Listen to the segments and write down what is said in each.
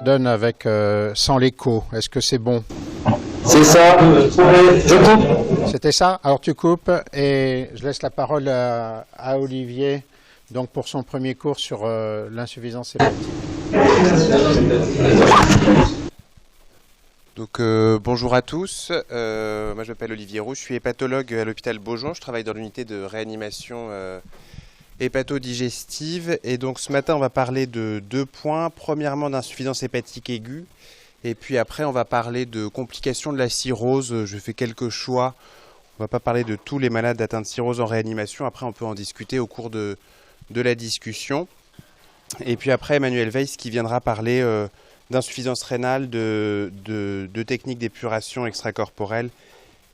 donne avec sans l'écho. Est-ce que c'est bon? C'est ça. Je coupe. C'était ça? Alors tu coupes et je laisse la parole à Olivier donc pour son premier cours sur l'insuffisance hépatique. Donc bonjour à tous, moi je m'appelle Olivier Roux, je suis hépatologue à l'hôpital Beaujon, je travaille dans l'unité de réanimation hépatodigestive et donc ce matin on va parler de deux points, premièrement d'insuffisance hépatique aiguë et puis après on va parler de complications de la cirrhose, je fais quelques choix, on ne va pas parler de tous les malades atteints de cirrhose en réanimation, après on peut en discuter au cours de la discussion et puis après Emmanuel Weiss qui viendra parler d'insuffisance rénale, de techniques d'épuration extracorporelle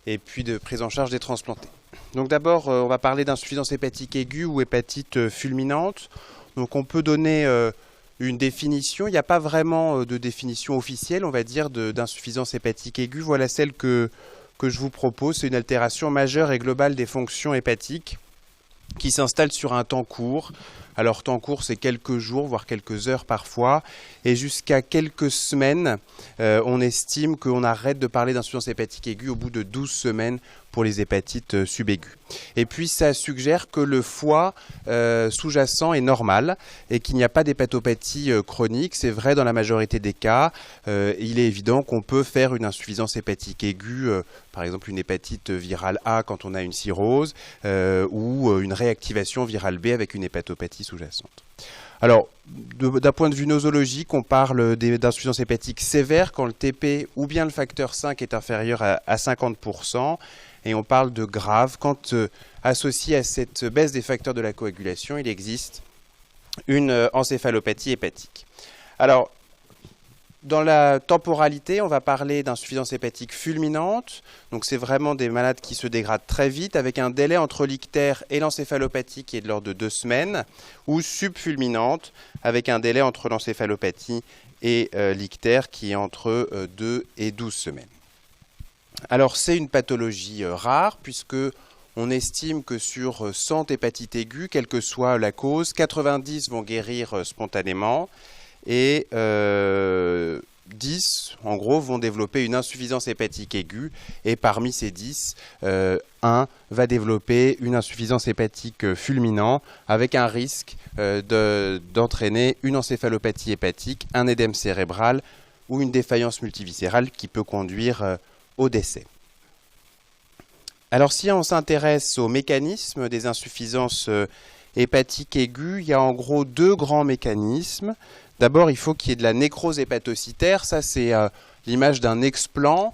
et puis de prise en charge des transplantés. Donc d'abord, on va parler d'insuffisance hépatique aiguë ou hépatite fulminante. Donc on peut donner une définition. Il n'y a pas vraiment de définition officielle, on va dire, d'insuffisance hépatique aiguë. Voilà celle que je vous propose. C'est une altération majeure et globale des fonctions hépatiques qui s'installe sur un temps court. Alors temps court, c'est quelques jours, voire quelques heures parfois, et jusqu'à quelques semaines, on estime qu'on arrête de parler d'insuffisance hépatique aiguë au bout de 12 semaines pour les hépatites subaiguës. Et puis ça suggère que le foie sous-jacent est normal et qu'il n'y a pas d'hépatopathie chronique. C'est vrai dans la majorité des cas. Il est évident qu'on peut faire une insuffisance hépatique aiguë, par exemple une hépatite virale A quand on a une cirrhose, ou une réactivation virale B avec une hépatopathie sous-jacente. Alors, d'un point de vue nosologique, on parle d'insuffisance hépatique sévère quand le TP ou bien le facteur 5 est inférieur à 50%. Et on parle de grave quand, associé à cette baisse des facteurs de la coagulation, il existe une encéphalopathie hépatique. Alors, dans la temporalité, on va parler d'insuffisance hépatique fulminante. Donc c'est vraiment des malades qui se dégradent très vite avec un délai entre l'ictère et l'encéphalopathie qui est de l'ordre de 2 semaines, ou subfulminante avec un délai entre l'encéphalopathie et l'ictère qui est entre 2 et 12 semaines. Alors c'est une pathologie rare puisque on estime que sur 100 hépatites aiguës, quelle que soit la cause, 90 vont guérir spontanément et 10, en gros, vont développer une insuffisance hépatique aiguë et parmi ces 10, 1 va développer une insuffisance hépatique fulminante avec un risque d'entraîner une encéphalopathie hépatique, un édème cérébral ou une défaillance multiviscérale qui peut conduire au décès. Alors si on s'intéresse aux mécanismes des insuffisances hépatiques aiguës, il y a en gros 2 grands mécanismes. D'abord, il faut qu'il y ait de la nécrose hépatocytaire. Ça, c'est l'image d'un explant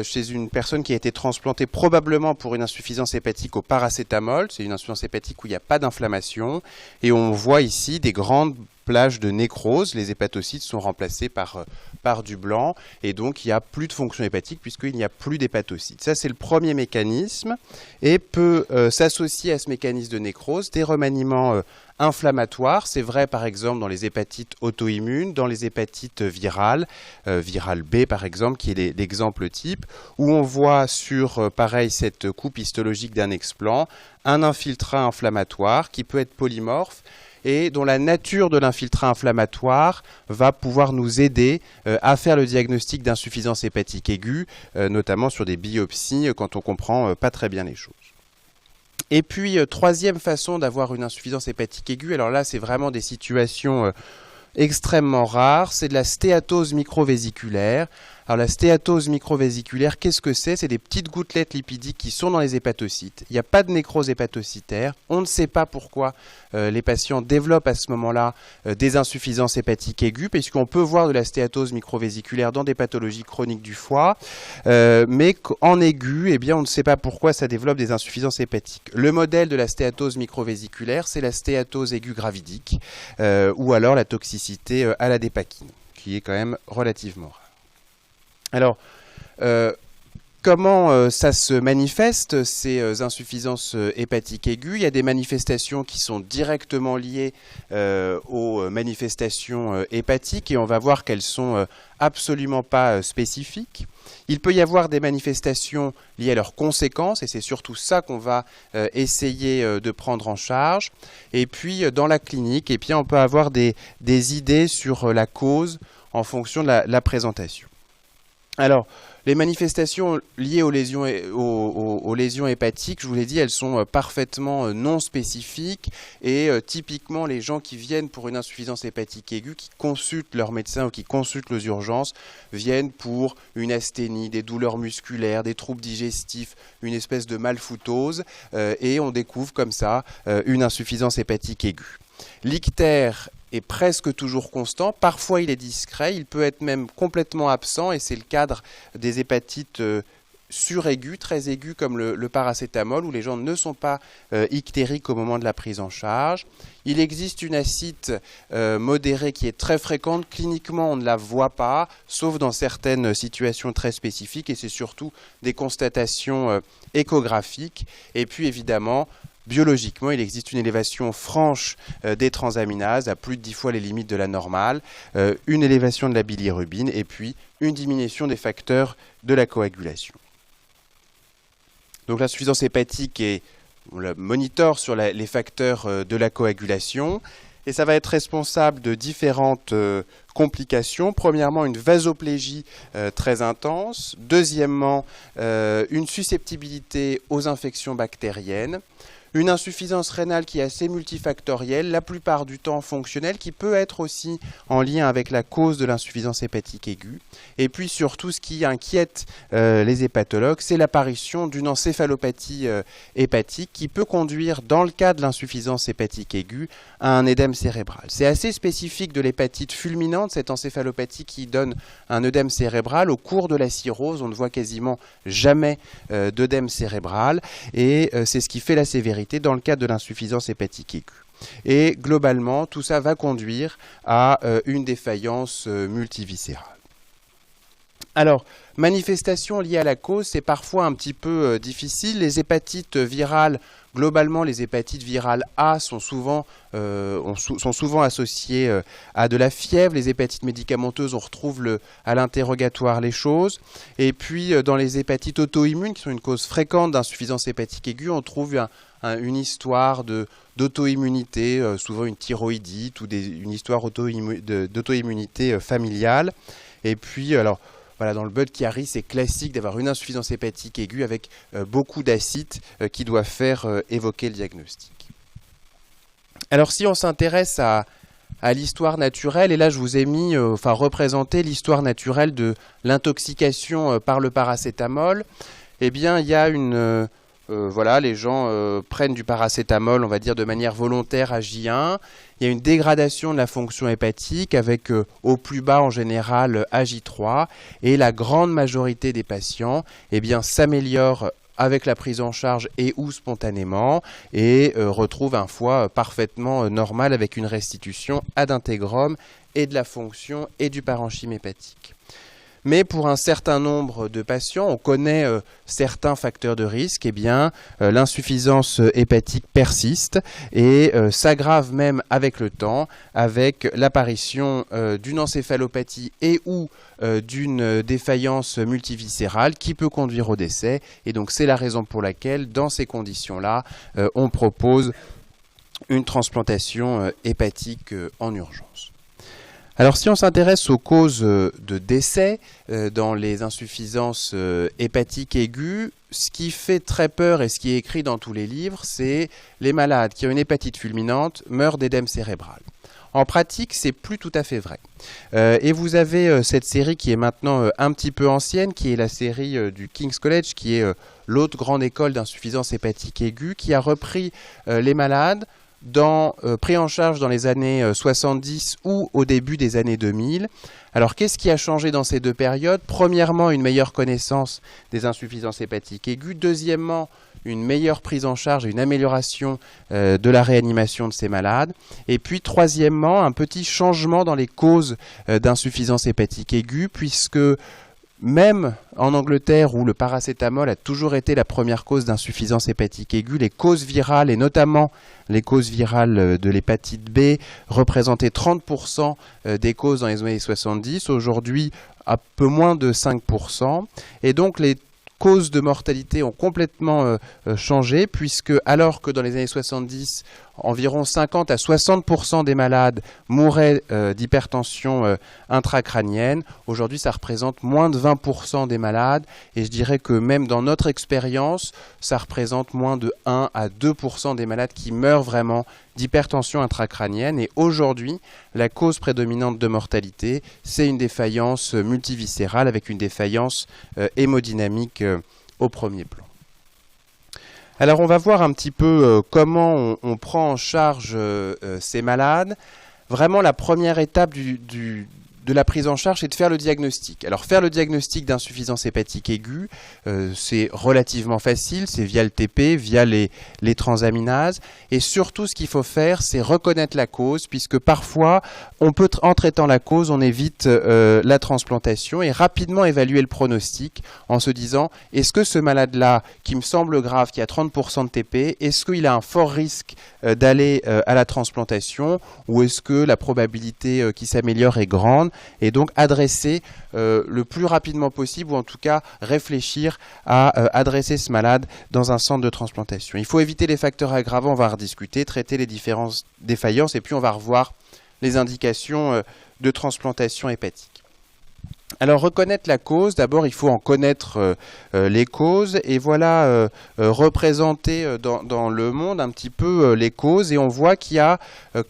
chez une personne qui a été transplantée probablement pour une insuffisance hépatique au paracétamol. C'est une insuffisance hépatique où il n'y a pas d'inflammation. Et on voit ici des grandes plages de nécrose. Les hépatocytes sont remplacés par du blanc. Et donc, il n'y a plus de fonction hépatique puisqu'il n'y a plus d'hépatocytes. Ça, c'est le premier mécanisme. Et peut s'associer à ce mécanisme de nécrose des remaniements inflammatoires. C'est vrai, par exemple, dans les hépatites auto-immunes, dans les hépatites virales, virale B, par exemple, qui est l'exemple type, où on voit sur, pareil, cette coupe histologique d'un explant, un infiltrat inflammatoire qui peut être polymorphe et dont la nature de l'infiltrat inflammatoire va pouvoir nous aider à faire le diagnostic d'insuffisance hépatique aiguë, notamment sur des biopsies quand on comprend pas très bien les choses. Et puis, troisième façon d'avoir une insuffisance hépatique aiguë, alors là, c'est vraiment des situations extrêmement rares, c'est de la stéatose microvésiculaire. Alors la stéatose microvésiculaire, qu'est-ce que c'est? C'est des petites gouttelettes lipidiques qui sont dans les hépatocytes. Il n'y a pas de nécrose hépatocytaire. On ne sait pas pourquoi les patients développent à ce moment-là des insuffisances hépatiques aiguës, puisqu'on peut voir de la stéatose microvésiculaire dans des pathologies chroniques du foie, mais en aigu, eh bien, on ne sait pas pourquoi ça développe des insuffisances hépatiques. Le modèle de la stéatose microvésiculaire, c'est la stéatose aiguë gravidique, ou alors la toxicité à la dépakine, qui est quand même relativement rare. Alors, comment ça se manifeste, ces insuffisances hépatiques aiguës? Il y a des manifestations qui sont directement liées aux manifestations hépatiques et on va voir qu'elles sont absolument pas spécifiques. Il peut y avoir des manifestations liées à leurs conséquences et c'est surtout ça qu'on va essayer de prendre en charge. Et puis dans la clinique, on peut avoir des idées sur la cause. en fonction de la présentation. Alors, les manifestations liées aux lésions, aux lésions hépatiques, je vous l'ai dit, elles sont parfaitement non spécifiques et typiquement les gens qui viennent pour une insuffisance hépatique aiguë, qui consultent leur médecin ou qui consultent les urgences, viennent pour une asthénie, des douleurs musculaires, des troubles digestifs, une espèce de malfoutose et on découvre comme ça une insuffisance hépatique aiguë. L'ictère est presque toujours constant, parfois il est discret, il peut être même complètement absent et c'est le cadre des hépatites suraiguës, très aiguës comme le paracétamol où les gens ne sont pas ictériques au moment de la prise en charge. Il existe une acite modérée qui est très fréquente, cliniquement on ne la voit pas, sauf dans certaines situations très spécifiques et c'est surtout des constatations échographiques et puis évidemment biologiquement, il existe une élévation franche des transaminases à plus de 10 fois les limites de la normale, une élévation de la bilirubine et puis une diminution des facteurs de la coagulation. Donc l'insuffisance hépatique, on la monitore sur les facteurs de la coagulation et ça va être responsable de différentes complications. Premièrement, une vasoplégie très intense. Deuxièmement, une susceptibilité aux infections bactériennes. Une insuffisance rénale qui est assez multifactorielle, la plupart du temps fonctionnelle, qui peut être aussi en lien avec la cause de l'insuffisance hépatique aiguë. Et puis surtout, ce qui inquiète les hépatologues, c'est l'apparition d'une encéphalopathie hépatique qui peut conduire, dans le cas de l'insuffisance hépatique aiguë, à un édème cérébral. C'est assez spécifique de l'hépatite fulminante, cette encéphalopathie qui donne un œdème cérébral. Au cours de la cirrhose, on ne voit quasiment jamais d'œdème cérébral et c'est ce qui fait la sévérité dans le cadre de l'insuffisance hépatique aiguë. Et globalement, tout ça va conduire à une défaillance multiviscérale. Alors, manifestations liées à la cause, c'est parfois un petit peu difficile. Les hépatites virales, globalement, les hépatites virales A sont souvent associées à de la fièvre. Les hépatites médicamenteuses, on retrouve à l'interrogatoire les choses. Et puis, dans les hépatites auto-immunes, qui sont une cause fréquente d'insuffisance hépatique aiguë, on trouve une histoire d'auto-immunité, souvent une thyroïdite ou une histoire d'auto-immunité familiale. Et puis, alors, voilà, dans le Budd-Chiari, c'est classique d'avoir une insuffisance hépatique aiguë avec beaucoup d'acides qui doivent faire évoquer le diagnostic. Alors, si on s'intéresse à l'histoire naturelle, et là, je vous ai représenté l'histoire naturelle de l'intoxication par le paracétamol, eh bien, il y a les gens prennent du paracétamol, on va dire, de manière volontaire à J1. Il y a une dégradation de la fonction hépatique avec au plus bas en général à J3. Et la grande majorité des patients s'améliorent avec la prise en charge et ou spontanément et retrouvent un foie parfaitement normal avec une restitution ad intégrum et de la fonction et du parenchyme hépatique. Mais pour un certain nombre de patients, on connaît certains facteurs de risque, l'insuffisance hépatique persiste et s'aggrave même avec le temps, avec l'apparition d'une encéphalopathie et ou d'une défaillance multiviscérale qui peut conduire au décès. Et donc c'est la raison pour laquelle, dans ces conditions-là, on propose une transplantation hépatique en urgence. Alors si on s'intéresse aux causes de décès dans les insuffisances hépatiques aiguës, ce qui fait très peur et ce qui est écrit dans tous les livres, c'est les malades qui ont une hépatite fulminante meurent d'édème cérébral. En pratique, c'est plus tout à fait vrai. Et vous avez cette série qui est maintenant un petit peu ancienne, qui est la série du King's College, qui est l'autre grande école d'insuffisance hépatique aiguë, qui a repris les malades pris en charge dans les années 70 ou au début des années 2000. Alors qu'est-ce qui a changé dans ces deux périodes? Premièrement, une meilleure connaissance des insuffisances hépatiques aiguës. Deuxièmement, une meilleure prise en charge et une amélioration de la réanimation de ces malades. Et puis troisièmement, un petit changement dans les causes d'insuffisance hépatique aiguë, puisque même en Angleterre, où le paracétamol a toujours été la première cause d'insuffisance hépatique aiguë, les causes virales, et notamment les causes virales de l'hépatite B, représentaient 30% des causes dans les années 70. Aujourd'hui, un peu moins de 5%. Et donc, les causes de mortalité ont complètement changé, puisque alors que dans les années 70, environ 50 à 60% des malades mouraient d'hypertension intracrânienne, aujourd'hui ça représente moins de 20% des malades, et je dirais que même dans notre expérience, ça représente moins de 1 à 2% des malades qui meurent vraiment d'hypertension intracrânienne. Et aujourd'hui, la cause prédominante de mortalité, c'est une défaillance multiviscérale avec une défaillance hémodynamique au premier plan. Alors on va voir un petit peu comment on prend en charge ces malades. Vraiment la première étape de la prise en charge, c'est de faire le diagnostic. Alors faire le diagnostic d'insuffisance hépatique aiguë, c'est relativement facile, c'est via le TP, via les transaminases. Et surtout, ce qu'il faut faire, c'est reconnaître la cause, puisque parfois, en traitant la cause, on évite la transplantation et rapidement évaluer le pronostic en se disant, est-ce que ce malade-là, qui me semble grave, qui a 30% de TP, est-ce qu'il a un fort risque d'aller à la transplantation, ou est-ce que la probabilité qu'il s'améliore est grande? Et donc adresser le plus rapidement possible, ou en tout cas réfléchir à adresser ce malade dans un centre de transplantation. Il faut éviter les facteurs aggravants, on va rediscuter, traiter les différentes défaillances, et puis on va revoir les indications de transplantation hépatique. Alors reconnaître la cause, d'abord il faut en connaître les causes, et voilà représenter dans le monde un petit peu les causes, et on voit qu'il y a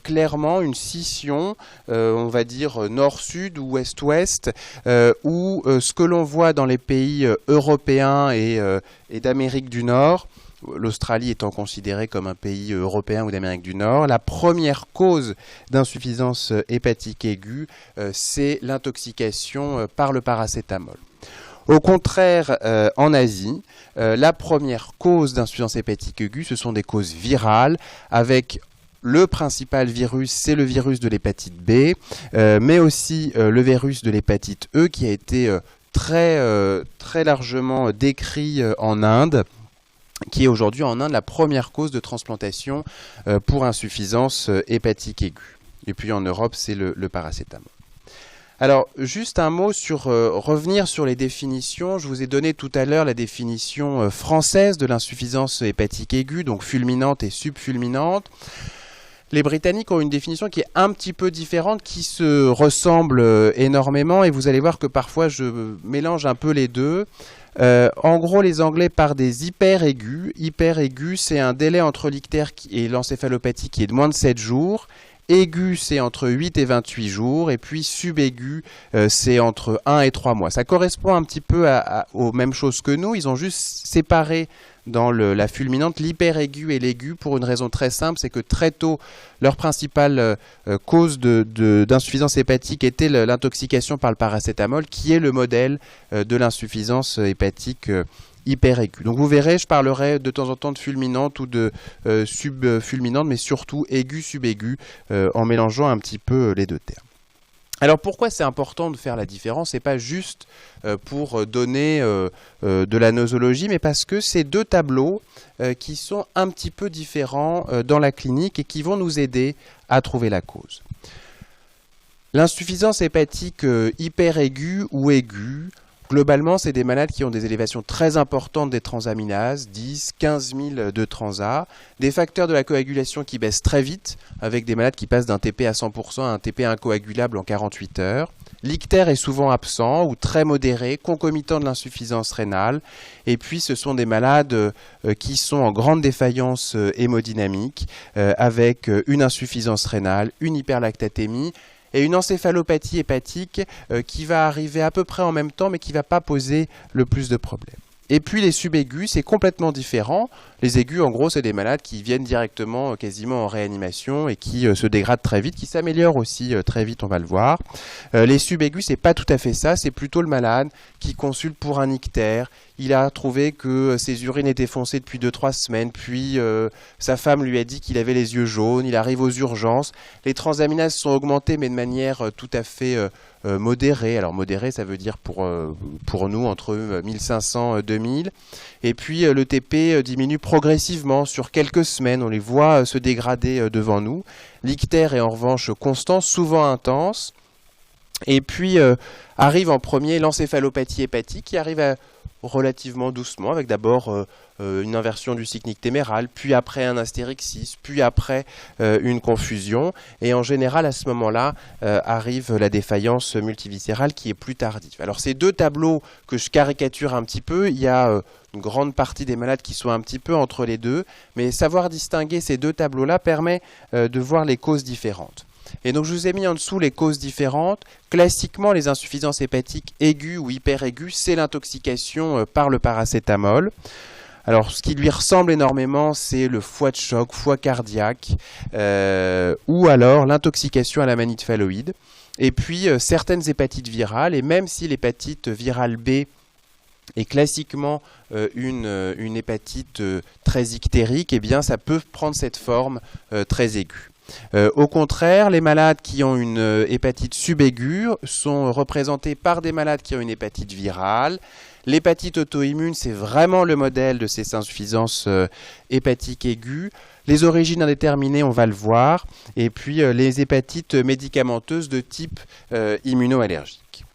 clairement une scission, on va dire nord-sud ou ouest-ouest, où ce que l'on voit dans les pays européens et d'Amérique du Nord, l'Australie étant considérée comme un pays européen ou d'Amérique du Nord, la première cause d'insuffisance hépatique aiguë, c'est l'intoxication par le paracétamol. Au contraire, en Asie, la première cause d'insuffisance hépatique aiguë, ce sont des causes virales, avec le principal virus, c'est le virus de l'hépatite B, mais aussi le virus de l'hépatite E, qui a été très largement décrit en Inde, qui est aujourd'hui en Inde la première cause de transplantation pour insuffisance hépatique aiguë. Et puis en Europe, c'est le paracétamol. Alors, juste un mot sur revenir sur les définitions. Je vous ai donné tout à l'heure la définition française de l'insuffisance hépatique aiguë, donc fulminante et subfulminante. Les Britanniques ont une définition qui est un petit peu différente, qui se ressemble énormément, et vous allez voir que parfois je mélange un peu les deux. En gros, les Anglais parlent des hyperaigus. Hyperaigus, c'est un délai entre l'ictère et l'encéphalopathie qui est de moins de 7 jours. Aigu, c'est entre 8 et 28 jours. Et puis subaigu, c'est entre 1 et 3 mois. Ça correspond un petit peu aux mêmes choses que nous. Ils ont juste séparé dans la fulminante l'hyperaigu et l'aigu pour une raison très simple, c'est que très tôt, leur principale cause d'insuffisance hépatique était l'intoxication par le paracétamol, qui est le modèle de l'insuffisance hépatique hyperaiguë. Donc vous verrez, je parlerai de temps en temps de fulminante ou de subfulminante, mais surtout aigu-subaigu, en mélangeant un petit peu les deux termes. Alors pourquoi c'est important de faire la différence? C'est pas juste pour donner de la nosologie, mais parce que c'est deux tableaux qui sont un petit peu différents dans la clinique et qui vont nous aider à trouver la cause. L'insuffisance hépatique hyperaiguë ou aiguë, globalement, c'est des malades qui ont des élévations très importantes des transaminases, 10, 15 000 de transa, des facteurs de la coagulation qui baissent très vite, avec des malades qui passent d'un TP à 100% à un TP incoagulable en 48 heures. L'ictère est souvent absent ou très modéré, concomitant de l'insuffisance rénale. Et puis, ce sont des malades qui sont en grande défaillance hémodynamique, avec une insuffisance rénale, une hyperlactatémie, et une encéphalopathie hépatique qui va arriver à peu près en même temps, mais qui ne va pas poser le plus de problèmes. Et puis les subaigus, c'est complètement différent. Les aigus, en gros, c'est des malades qui viennent directement, quasiment en réanimation, et qui se dégradent très vite, qui s'améliorent aussi très vite, on va le voir. Les subaigus, c'est pas tout à fait ça, c'est plutôt le malade qui consulte pour un ictère. Il a trouvé que ses urines étaient foncées depuis 2-3 semaines, puis sa femme lui a dit qu'il avait les yeux jaunes, il arrive aux urgences. Les transaminases sont augmentées, mais de manière tout à fait modérée. Alors modérée, ça veut dire pour nous entre 1500 et 2000. Et puis le TP diminue progressivement sur quelques semaines, on les voit se dégrader devant nous. L'ictère est en revanche constant, souvent intense. Et puis arrive en premier l'encéphalopathie hépatique qui arrive relativement doucement, avec d'abord une inversion du cycle nictéméral, puis après un astérixis, puis après une confusion. Et en général, à ce moment-là, arrive la défaillance multiviscérale qui est plus tardive. Alors ces deux tableaux que je caricature un petit peu, il y a une grande partie des malades qui sont un petit peu entre les deux, mais savoir distinguer ces deux tableaux-là permet de voir les causes différentes. Et donc je vous ai mis en dessous les causes différentes. Classiquement, les insuffisances hépatiques aiguës ou hyperaiguës, c'est l'intoxication par le paracétamol. Alors ce qui lui ressemble énormément, c'est le foie de choc, foie cardiaque, ou alors l'intoxication à la manite phalloïde. Et puis certaines hépatites virales, et même si l'hépatite virale B est classiquement une hépatite très ictérique, eh bien ça peut prendre cette forme très aiguë. Au contraire, les malades qui ont une hépatite subaiguë sont représentés par des malades qui ont une hépatite virale. L'hépatite auto-immune, c'est vraiment le modèle de ces insuffisances hépatiques aiguës. Les origines indéterminées, on va le voir. Et puis les hépatites médicamenteuses de type immunoallergique.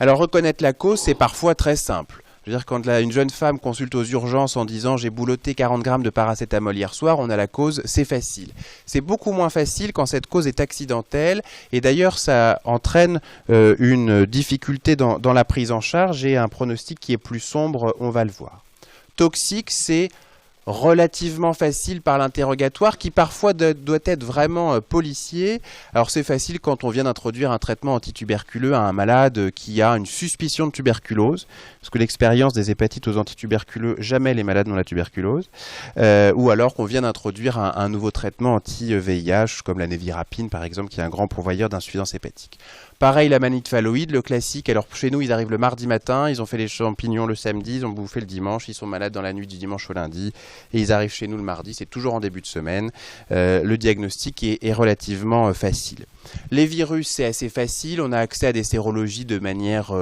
Alors reconnaître la cause, c'est parfois très simple. Je veux dire, quand une jeune femme consulte aux urgences en disant « j'ai boulotté 40 grammes de paracétamol hier soir », on a la cause, c'est facile. C'est beaucoup moins facile quand cette cause est accidentelle, et d'ailleurs ça entraîne une difficulté dans la prise en charge et un pronostic qui est plus sombre, on va le voir. Toxique, c'est relativement facile par l'interrogatoire qui parfois doit être vraiment policier. Alors c'est facile quand on vient d'introduire un traitement antituberculeux à un malade qui a une suspicion de tuberculose, parce que l'expérience des hépatites aux antituberculeux, jamais les malades n'ont la tuberculose, ou alors qu'on vient d'introduire un nouveau traitement anti-VIH comme la névirapine par exemple, qui est un grand pourvoyeur d'insuffisance hépatique. Pareil, la manite phalloïde, le classique. Alors chez nous, ils arrivent le mardi matin, ils ont fait les champignons le samedi, ils ont bouffé le dimanche, ils sont malades dans la nuit du dimanche au lundi, et ils arrivent chez nous le mardi, c'est toujours en début de semaine. Le diagnostic est relativement facile. Les virus, c'est assez facile, on a accès à des sérologies de manière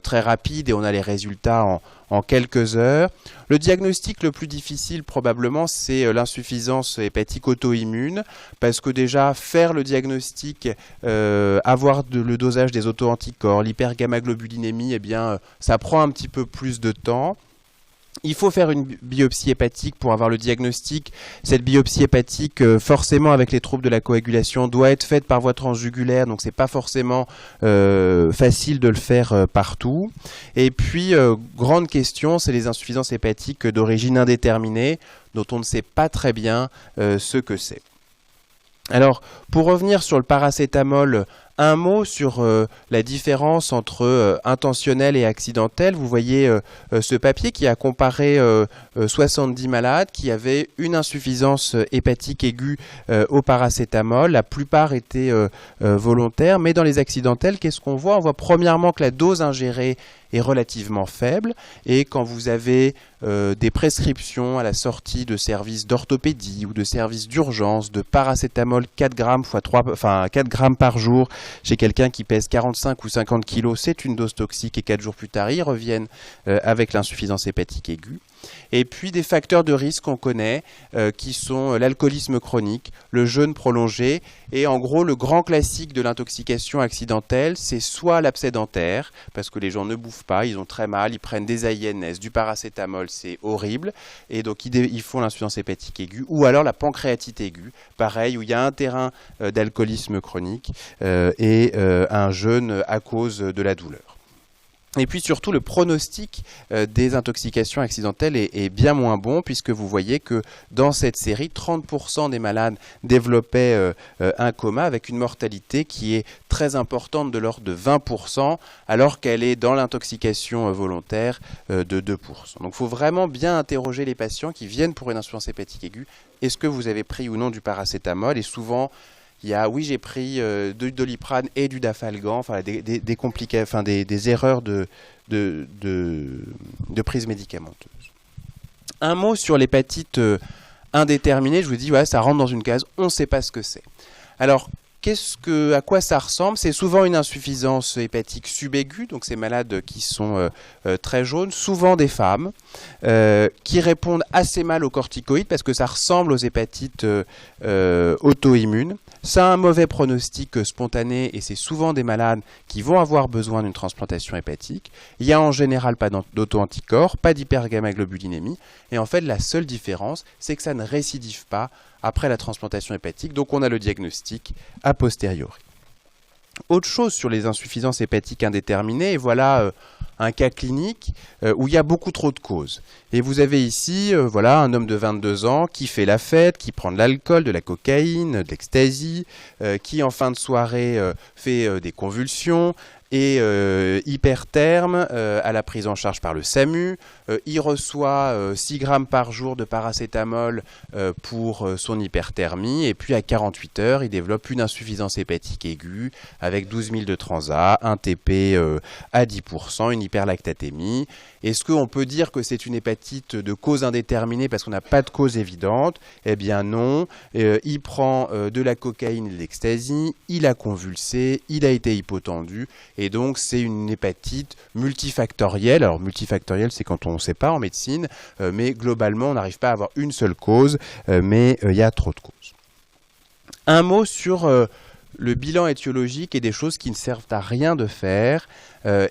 très rapide et on a les résultats en quelques heures. Le diagnostic le plus difficile probablement, c'est l'insuffisance hépatique auto-immune, parce que déjà faire le diagnostic, avoir le dosage des auto-anticorps, l'hypergammaglobulinémie, eh bien ça prend un petit peu plus de temps. Il faut faire une biopsie hépatique pour avoir le diagnostic. Cette biopsie hépatique, forcément avec les troubles de la coagulation, doit être faite par voie transjugulaire, donc c'est pas forcément facile de le faire partout. Et puis, grande question, c'est les insuffisances hépatiques d'origine indéterminée, dont on ne sait pas très bien ce que c'est. Alors, pour revenir sur le paracétamol, un mot sur la différence entre intentionnel et accidentel. Vous voyez ce papier qui a comparé 70 malades qui avaient une insuffisance hépatique aiguë au paracétamol. La plupart étaient volontaires, mais dans les accidentels, qu'est-ce qu'on voit? On voit premièrement que la dose ingérée est relativement faible, et quand vous avez des prescriptions à la sortie de services d'orthopédie ou de services d'urgence de paracétamol 4 grammes x 3, enfin 4 grammes par jour chez quelqu'un qui pèse 45 ou 50 kg, c'est une dose toxique, et 4 jours plus tard, ils reviennent avec l'insuffisance hépatique aiguë. Et puis des facteurs de risque qu'on connaît, qui sont l'alcoolisme chronique, le jeûne prolongé, et en gros le grand classique de l'intoxication accidentelle, c'est soit l'abcès dentaire, parce que les gens ne bouffent pas, ils ont très mal, ils prennent des AINS, du paracétamol, c'est horrible, et donc ils font l'insuffisance hépatique aiguë, ou alors la pancréatite aiguë, pareil, où il y a un terrain d'alcoolisme chronique et un jeûne à cause de la douleur. Et puis surtout, le pronostic des intoxications accidentelles est bien moins bon, puisque vous voyez que dans cette série, 30% des malades développaient un coma avec une mortalité qui est très importante, de l'ordre de 20%, alors qu'elle est dans l'intoxication volontaire de 2%. Donc il faut vraiment bien interroger les patients qui viennent pour une insuffisance hépatique aiguë. Est-ce que vous avez pris ou non du paracétamol? Et souvent, il y a, oui, j'ai pris du Doliprane et du Dafalgan, enfin des erreurs de prise médicamenteuse. Un mot sur l'hépatite indéterminée, je vous dis, ouais, ça rentre dans une case, on ne sait pas ce que c'est. Alors, à quoi ça ressemble? C'est souvent une insuffisance hépatique subaiguë, donc ces malades qui sont très jaunes, souvent des femmes, qui répondent assez mal aux corticoïdes, parce que ça ressemble aux hépatites auto-immunes. Ça a un mauvais pronostic spontané et c'est souvent des malades qui vont avoir besoin d'une transplantation hépatique. Il n'y a en général pas d'auto-anticorps, pas d'hypergamma-globulinémie. Et en fait, la seule différence, c'est que ça ne récidive pas après la transplantation hépatique. Donc on a le diagnostic a posteriori. Autre chose sur les insuffisances hépatiques indéterminées, et voilà un cas clinique où il y a beaucoup trop de causes. Et vous avez ici voilà, un homme de 22 ans qui fait la fête, qui prend de l'alcool, de la cocaïne, de l'ecstasy, qui en fin de soirée fait des convulsions, et hypertherme à la prise en charge par le SAMU. Il reçoit 6 grammes par jour de paracétamol pour son hyperthermie et puis à 48 heures, il développe une insuffisance hépatique aiguë avec 12 000 de transat, un TP à 10%, une hyperlactatémie. Est-ce qu'on peut dire que c'est une hépatite de cause indéterminée parce qu'on n'a pas de cause évidente? Eh bien non. Il prend de la cocaïne et de l'ecstasy, il a convulsé, il a été hypotendu. Et donc, c'est une hépatite multifactorielle. Alors, multifactorielle, c'est quand on ne sait pas en médecine, mais globalement, on n'arrive pas à avoir une seule cause, mais il y a trop de causes. Un mot sur le bilan étiologique et des choses qui ne servent à rien de faire,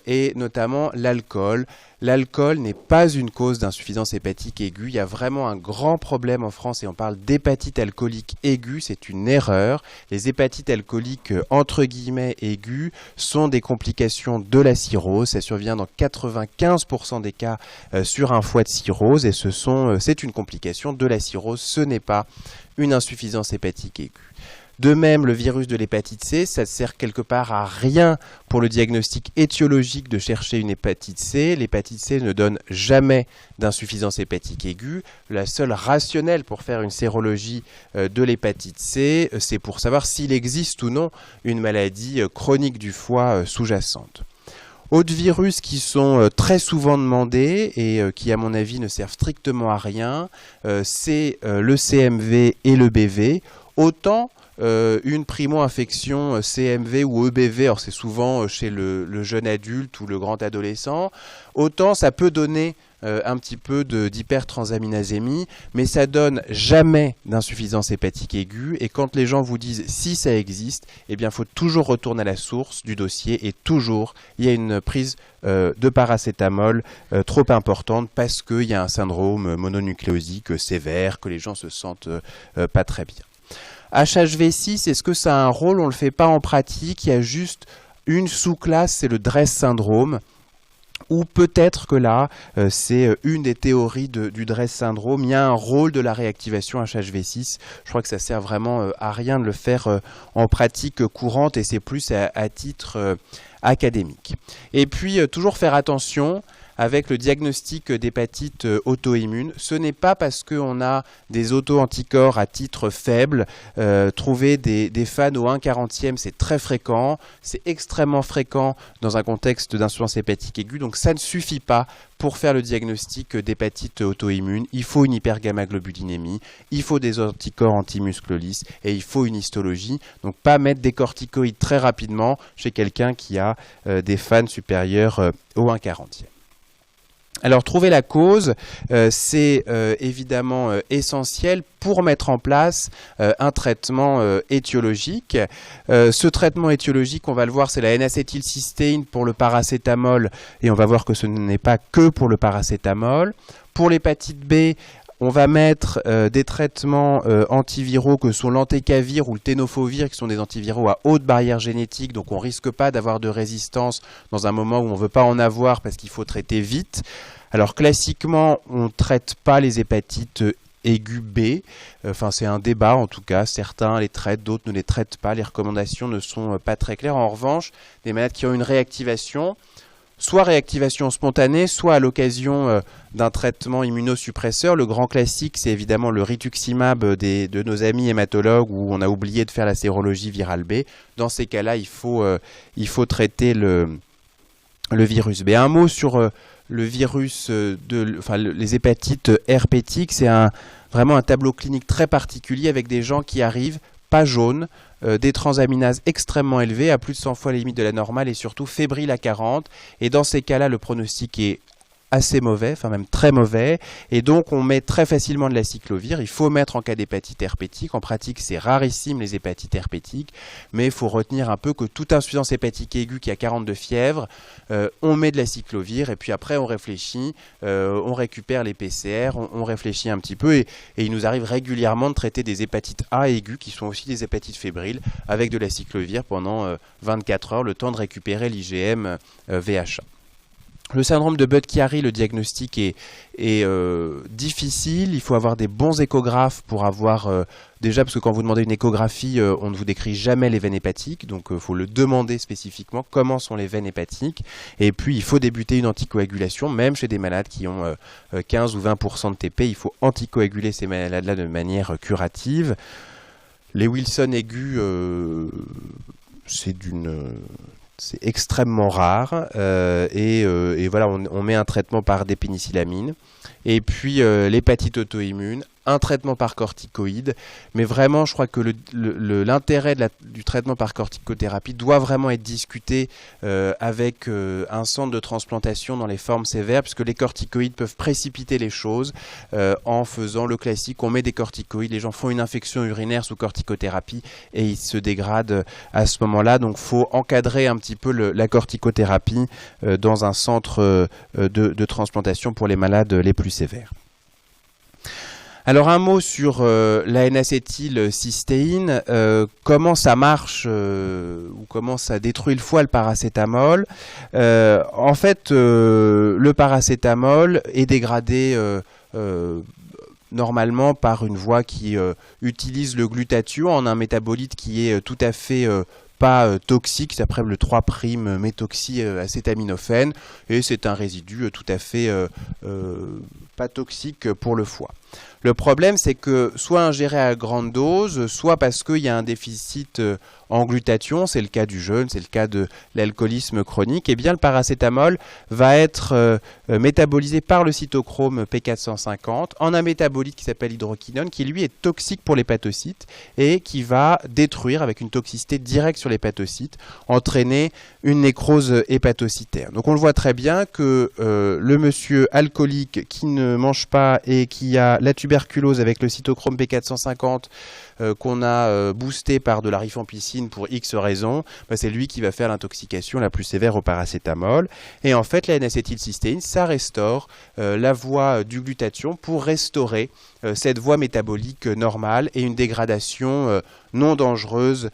et notamment l'alcool. L'alcool n'est pas une cause d'insuffisance hépatique aiguë. Il y a vraiment un grand problème en France et on parle d'hépatite alcoolique aiguë. C'est une erreur. Les hépatites alcooliques entre guillemets aiguës sont des complications de la cirrhose. Ça survient dans 95% des cas sur un foie de cirrhose et c'est une complication de la cirrhose. Ce n'est pas une insuffisance hépatique aiguë. De même, le virus de l'hépatite C, ça sert quelque part à rien pour le diagnostic étiologique de chercher une hépatite C. L'hépatite C ne donne jamais d'insuffisance hépatique aiguë. La seule rationnelle pour faire une sérologie de l'hépatite C, c'est pour savoir s'il existe ou non une maladie chronique du foie sous-jacente. Autres virus qui sont très souvent demandés et qui, à mon avis, ne servent strictement à rien, c'est le CMV et le BV. Autant une primo-infection CMV ou EBV, alors c'est souvent chez le jeune adulte ou le grand adolescent, autant ça peut donner un petit peu d'hypertransaminasémie, mais ça donne jamais d'insuffisance hépatique aiguë. Et quand les gens vous disent si ça existe, eh bien, il faut toujours retourner à la source du dossier et toujours il y a une prise de paracétamol trop importante parce qu'il y a un syndrome mononucléosique sévère, que les gens se sentent pas très bien. HHV6, est-ce que ça a un rôle? On ne le fait pas en pratique, il y a juste une sous-classe, c'est le DRESS syndrome. Ou peut-être que là, c'est une des théories du DRESS syndrome. Il y a un rôle de la réactivation HHV6. Je crois que ça sert vraiment à rien de le faire en pratique courante et c'est plus à titre académique. Et puis, toujours faire attention avec le diagnostic d'hépatite auto-immune. Ce n'est pas parce qu'on a des auto-anticorps à titre faible. Trouver des fans au 1/40e, c'est très fréquent. C'est extrêmement fréquent dans un contexte d'insuffisance hépatique aiguë. Donc ça ne suffit pas pour faire le diagnostic d'hépatite auto-immune. Il faut une hypergamma-globulinémie, il faut des anticorps anti-muscles lisses et il faut une histologie. Donc pas mettre des corticoïdes très rapidement chez quelqu'un qui a des fans supérieurs au 1/40e. Alors, trouver la cause, c'est évidemment essentiel pour mettre en place un traitement étiologique. Ce traitement étiologique, on va le voir, c'est la N-acétylcystéine pour le paracétamol, et on va voir que ce n'est pas que pour le paracétamol. Pour l'hépatite B, on va mettre des traitements antiviraux que sont l'entecavir ou le tenofovir, qui sont des antiviraux à haute barrière génétique, donc on ne risque pas d'avoir de résistance dans un moment où on ne veut pas en avoir parce qu'il faut traiter vite. Alors classiquement, on ne traite pas les hépatites aiguës B, enfin c'est un débat en tout cas, certains les traitent, d'autres ne les traitent pas, les recommandations ne sont pas très claires. En revanche, des malades qui ont une réactivation, soit réactivation spontanée, soit à l'occasion d'un traitement immunosuppresseur. Le grand classique, c'est évidemment le rituximab de nos amis hématologues où on a oublié de faire la sérologie virale B. Dans ces cas-là, il faut traiter le virus B. Un mot sur le virus, les hépatites herpétiques, c'est vraiment un tableau clinique très particulier avec des gens qui arrivent pas jaunes, des transaminases extrêmement élevées, à plus de 100 fois les limites de la normale et surtout fébriles à 40. Et dans ces cas-là, le pronostic est assez mauvais, enfin même très mauvais, et donc on met très facilement de l'acyclovir. Il faut mettre en cas d'hépatite herpétique. En pratique, c'est rarissime les hépatites herpétiques, mais il faut retenir un peu que toute insuffisance hépatique aiguë qui a 42 fièvres, on met de l'acyclovir, et puis après on réfléchit, on récupère les PCR, on réfléchit un petit peu, et il nous arrive régulièrement de traiter des hépatites A aiguës, qui sont aussi des hépatites fébriles, avec de l'acyclovir pendant 24 heures, le temps de récupérer l'IgM VHA. Le syndrome de Budd-Chiari, le diagnostic est difficile. Il faut avoir des bons échographes pour avoir... déjà, parce que quand vous demandez une échographie, on ne vous décrit jamais les veines hépatiques. Donc, il faut le demander spécifiquement comment sont les veines hépatiques. Et puis, il faut débuter une anticoagulation, même chez des malades qui ont 15 ou 20% de TP. Il faut anticoaguler ces malades-là de manière curative. Les Wilson aigus, c'est extrêmement rare et voilà, on met un traitement par des pénicillamines. Et puis l'hépatite auto-immune, un traitement par corticoïde. Mais vraiment, je crois que l'intérêt du traitement par corticothérapie doit vraiment être discuté avec un centre de transplantation dans les formes sévères, puisque les corticoïdes peuvent précipiter les choses en faisant le classique. On met des corticoïdes, les gens font une infection urinaire sous corticothérapie et ils se dégradent à ce moment-là. Donc, il faut encadrer un petit peu la corticothérapie dans un centre de transplantation pour les malades les plus sévères. Alors un mot sur la N-acétylcystéine, comment ça marche ou comment ça détruit le foie, le paracétamol. En fait, le paracétamol est dégradé normalement par une voie qui utilise le glutathion en un métabolite qui est tout à fait pas toxique, c'est après le 3'-méthoxyacétaminophène, et c'est un résidu tout à fait pas toxique pour le foie. Le problème, c'est que soit ingéré à grande dose, soit parce qu'il y a un déficit en glutathion, c'est le cas du jeûne, c'est le cas de l'alcoolisme chronique, et bien le paracétamol va être métabolisé par le cytochrome P450 en un métabolite qui s'appelle hydroquinone, qui lui est toxique pour l'hépatocyte et qui va détruire avec une toxicité directe sur l'hépatocyte, entraîner une nécrose hépatocytaire. Donc on le voit très bien que le monsieur alcoolique qui ne mange pas et qui a la tuberculose avec le cytochrome P450 qu'on a boosté par de la rifampicine pour X raisons, c'est lui qui va faire l'intoxication la plus sévère au paracétamol. Et en fait, la N-acétylcystéine, ça restaure la voie du glutathion pour restaurer cette voie métabolique normale et une dégradation non dangereuse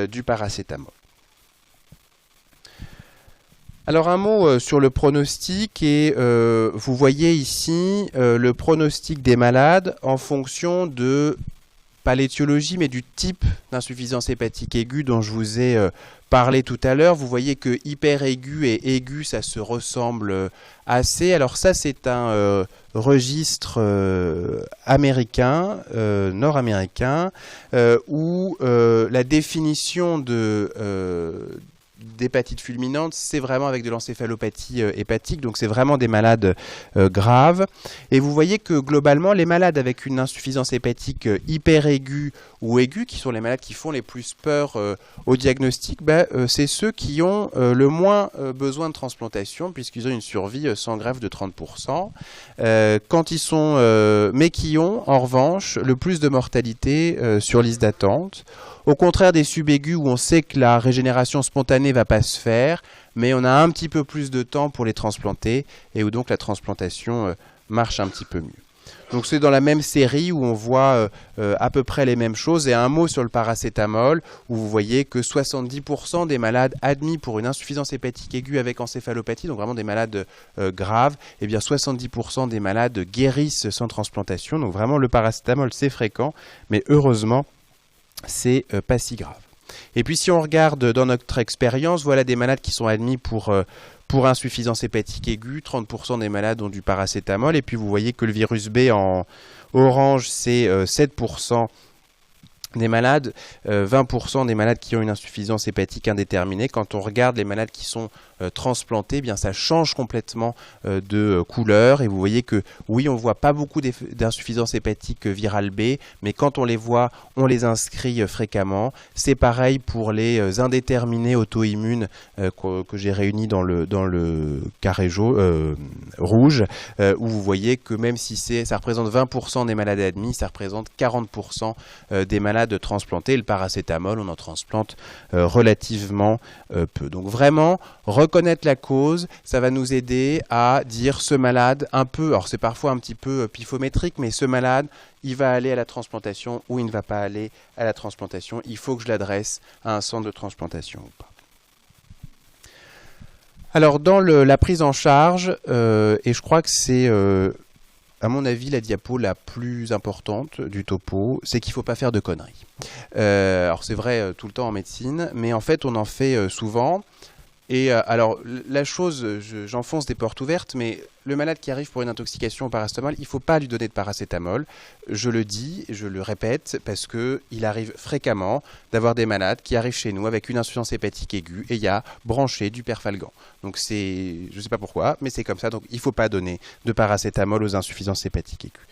du paracétamol. Alors un mot sur le pronostic, et vous voyez ici le pronostic des malades en fonction de, pas l'étiologie, mais du type d'insuffisance hépatique aiguë dont je vous ai parlé tout à l'heure. Vous voyez que hyper aigu et aigu, ça se ressemble assez. Alors ça, c'est un registre américain, nord-américain, où la définition d'hépatite fulminante, c'est vraiment avec de l'encéphalopathie hépatique, donc c'est vraiment des malades graves. Et vous voyez que globalement, les malades avec une insuffisance hépatique hyper aiguë ou aiguë, qui sont les malades qui font les plus peur au diagnostic, c'est ceux qui ont le moins besoin de transplantation, puisqu'ils ont une survie sans greffe de 30%, mais qui ont en revanche le plus de mortalité sur liste d'attente. Au contraire des subaigus où on sait que la régénération spontanée ne va pas se faire, mais on a un petit peu plus de temps pour les transplanter et où donc la transplantation marche un petit peu mieux. Donc c'est dans la même série où on voit à peu près les mêmes choses. Et un mot sur le paracétamol, où vous voyez que 70% des malades admis pour une insuffisance hépatique aiguë avec encéphalopathie, donc vraiment des malades graves, et bien 70% des malades guérissent sans transplantation. Donc vraiment le paracétamol c'est fréquent, mais heureusement c'est pas si grave. Et puis si on regarde dans notre expérience, voilà des malades qui sont admis pour insuffisance hépatique aiguë, 30% des malades ont du paracétamol, et puis vous voyez que le virus B en orange c'est 7% des malades, 20% des malades qui ont une insuffisance hépatique indéterminée. Quand on regarde les malades qui sont transplantés, eh bien ça change complètement de couleur, et vous voyez que oui, on ne voit pas beaucoup d'insuffisance hépatique virale B, mais quand on les voit, on les inscrit fréquemment. C'est pareil pour les indéterminés auto-immunes que j'ai réunis dans le carré jaune, rouge, où vous voyez que même si ça représente 20% des malades admis, ça représente 40% des malades transplantés. Le paracétamol, on en transplante relativement peu. Donc vraiment, reconnaître la cause, ça va nous aider à dire ce malade un peu, alors c'est parfois un petit peu pifométrique, mais ce malade, il va aller à la transplantation ou il ne va pas aller à la transplantation. Il faut que je l'adresse à un centre de transplantation ou pas. Alors dans la prise en charge, et je crois que c'est à mon avis la diapo la plus importante du topo, c'est qu'il ne faut pas faire de conneries. Alors c'est vrai tout le temps en médecine, mais en fait on en fait souvent. Et alors, la chose, j'enfonce des portes ouvertes, mais le malade qui arrive pour une intoxication au paracétamol, il ne faut pas lui donner de paracétamol. Je le dis, je le répète, parce qu'il arrive fréquemment d'avoir des malades qui arrivent chez nous avec une insuffisance hépatique aiguë et il y a branché du perfalgan. Donc je ne sais pas pourquoi, mais c'est comme ça. Donc il ne faut pas donner de paracétamol aux insuffisances hépatiques aiguës.